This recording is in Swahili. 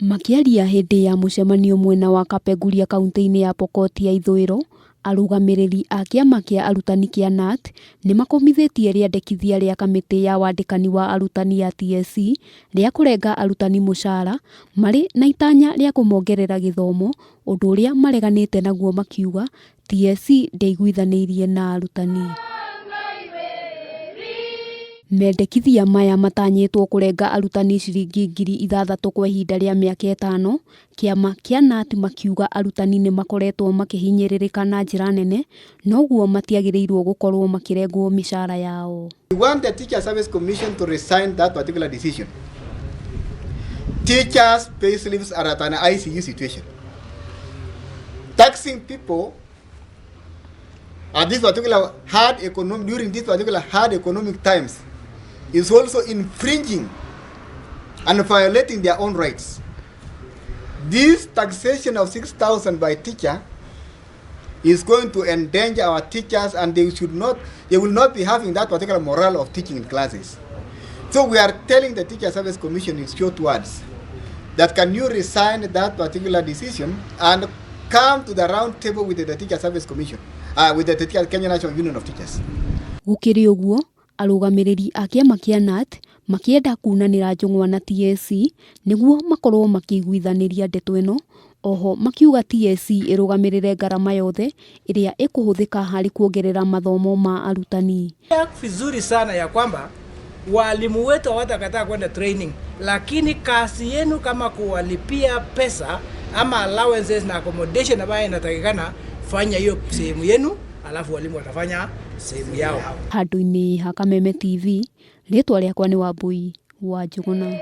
Makiria hindi ya mucemanio mwena wa Kapenguria kaunti-ini ya Pokot ya ithwiro, Arugamiriri a kiama kia arutani KNUT ni makumithitie riandikithia ria kamiti ya wandikani wa arutani ya TSC ria kurenga arutani mucara mari na itanya ria kumongerera githomo, undu uria mareganite naguo makiuga TSC nduigwithaniirie na arutani. Mendekithia maya matanyitwo kurenga arutani ciringi 6,000 kwa ihinda ria miaka 5, kiama KNUT makiuga arutani ni makoretwo makihinyiririka na njira nene, noguo matiagiriirwo gukorwo makirengwo micara yao. We want the Teacher Service Commission to resign that particular decision. Teachers' pay slips are at an ICU situation. Taxing people at this particular during this particular hard economic times is also infringing and violating their own rights. This taxation of 6,000 by teacher is going to endanger our teachers, and they will not be having that particular morale of teaching in classes. So we are telling the Teacher Service Commission in short words that can you resign that particular decision and come to the round table with the Teacher Service Commission, with the Kenya National Union of Teachers. Gukiri uguo, Arugamiriri a kiama KNUT makienda kunanirwo njung'wa na TSC niguo makorwo makiguithaniria ndeto ino. Oho makiuga TSC irugamirire garama yothe iria ikuhuthika hari kuongerera mathomo ma arutani. Vizuri sana ya kwamba walimu wetu hawatakataa kwenda training, lakini kazi yenu kama kuwalipia pesa ama allowances na accommodation ambayo inatakikana, fanya hiyo sehemu yenu, alafu walimu watafanya sehemu yao. Handu-ini ha Kameme TV, ritwa riakwa ni Wambui wa Njuguna.